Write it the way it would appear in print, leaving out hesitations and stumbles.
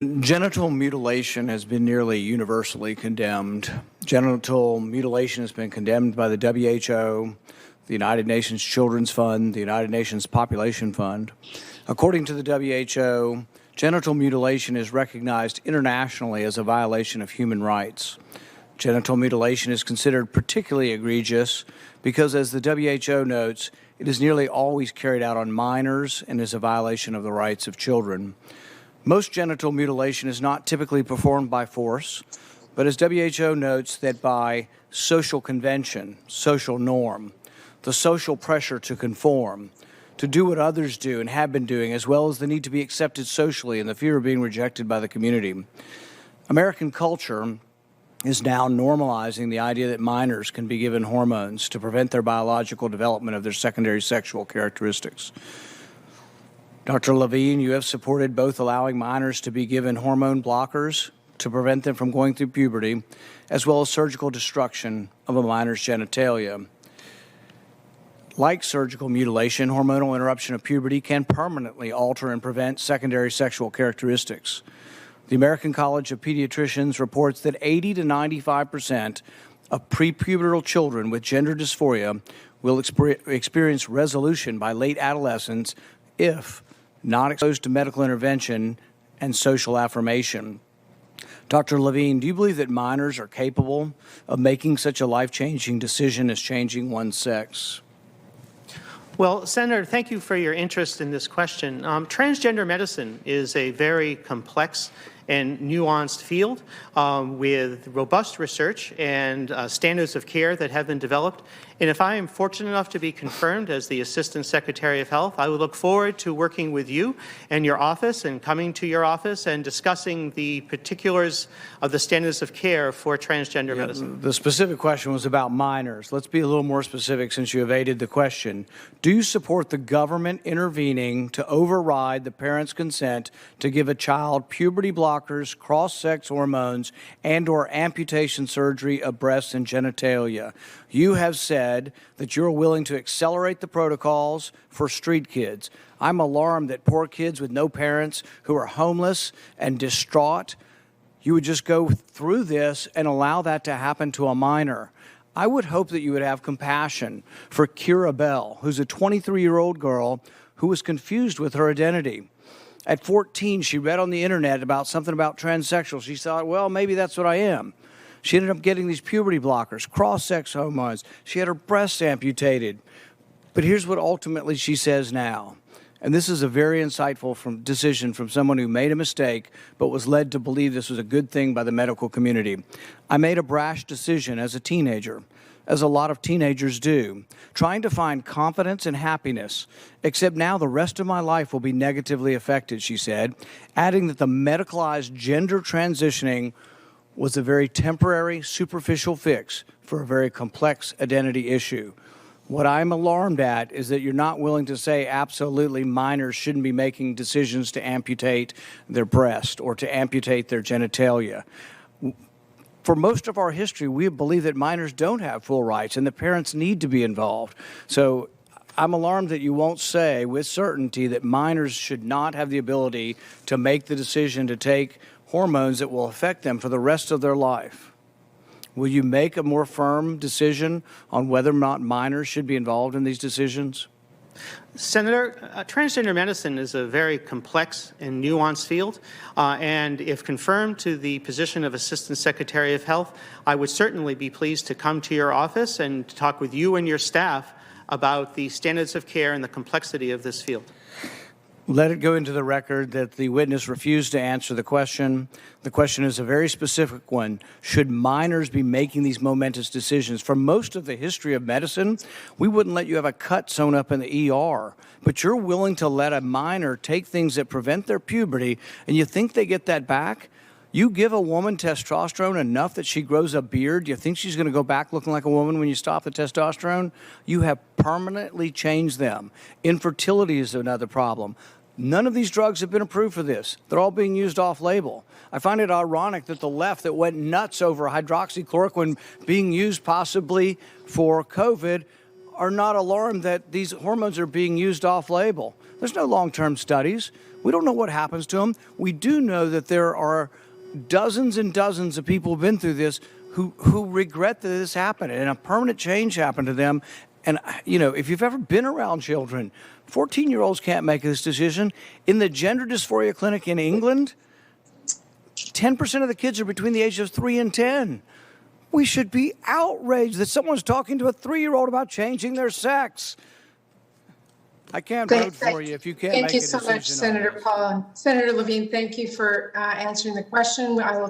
Genital mutilation has been nearly universally condemned. Genital mutilation has been condemned by the WHO, the United Nations Children's Fund, the United Nations Population Fund. According to the WHO, genital mutilation is recognized internationally as a violation of human rights. Genital mutilation is considered particularly egregious because, as the WHO notes, it is nearly always carried out on minors and is a violation of the rights of children. Most genital mutilation is not typically performed by force, but as WHO notes, that by social convention, social norm, the social pressure to conform, to do what others do and have been doing, as well as the need to be accepted socially and the fear of being rejected by the community. American culture is now normalizing the idea that minors can be given hormones to prevent their biological development of their secondary sexual characteristics. Dr. Levine, you have supported both allowing minors to be given hormone blockers to prevent them from going through puberty, as well as surgical destruction of a minor's genitalia. Like surgical mutilation, hormonal interruption of puberty can permanently alter and prevent secondary sexual characteristics. The American College of Pediatricians reports that 80 to 95% of prepubertal children with gender dysphoria will experience resolution by late adolescence if not exposed to medical intervention and social affirmation. Dr. Levine, do you believe that minors are capable of making such a life-changing decision as changing one's sex? Well, Senator, thank you for your interest in this question. Transgender medicine is a very complex and nuanced field with robust research and standards of care that have been developed. And if I am fortunate enough to be confirmed as the Assistant Secretary of Health, I would look forward to working with you and your office and coming to your office and discussing the particulars of the standards of care for transgender medicine. The specific question was about minors. Let's be a little more specific since you evaded the question. Do you support the government intervening to override the parent's consent to give a child puberty blockers, cross-sex hormones, and/or amputation surgery of breasts and genitalia? You have said that you're willing to accelerate the protocols for street kids. I'm alarmed that poor kids with no parents who are homeless and distraught, you would just go through this and allow that to happen to a minor. I would hope that you would have compassion for Kira Bell, who's a 23-year-old girl who was confused with her identity. At 14, she read on the internet about something about transsexual. She thought, well, maybe that's what I am. She ended up getting these puberty blockers, cross-sex hormones. She had her breasts amputated. But here's what ultimately she says now. And this is a very insightful decision from someone who made a mistake but was led to believe this was a good thing by the medical community. I made a brash decision as a teenager, as a lot of teenagers do, trying to find confidence and happiness, except now the rest of my life will be negatively affected, she said, adding that the medicalized gender transitioning was a very temporary, superficial fix for a very complex identity issue. What I'm alarmed at is that you're not willing to say absolutely minors shouldn't be making decisions to amputate their breast or to amputate their genitalia. For most of our history, we believe that minors don't have full rights and the parents need to be involved. So I'm alarmed that you won't say with certainty that minors should not have the ability to make the decision to take hormones that will affect them for the rest of their life. Will you make a more firm decision on whether or not minors should be involved in these decisions? Senator, transgender medicine is a very complex and nuanced field, and if confirmed to the position of Assistant Secretary of Health, I would certainly be pleased to come to your office and talk with you and your staff about the standards of care and the complexity of this field. Let it go into the record that the witness refused to answer the question. The question is a very specific one. Should minors be making these momentous decisions? For most of the history of medicine, we wouldn't let you have a cut sewn up in the ER, but you're willing to let a minor take things that prevent their puberty, and you think they get that back? You give a woman testosterone enough that she grows a beard, you think she's going to go back looking like a woman when you stop the testosterone? You have permanently changed them. Infertility is another problem. None of these drugs have been approved for this. They're all being used off-label. I find it ironic that the left that went nuts over hydroxychloroquine being used possibly for COVID are not alarmed that these hormones are being used off-label. There's no long-term studies. We don't know what happens to them. We do know that there are dozens and dozens of people who've been through this who regret that this happened and a permanent change happened to them. And, you know, if you've ever been around children, 14-year-olds can't make this decision. In the gender dysphoria clinic in England, 10% of the kids are between the ages of 3 and 10. We should be outraged that someone's talking to a 3-year-old about changing their sex. I can't vote for you if you can't make a decision. Thank you so much, Senator Paul. Senator Levine, thank you for answering the question. I will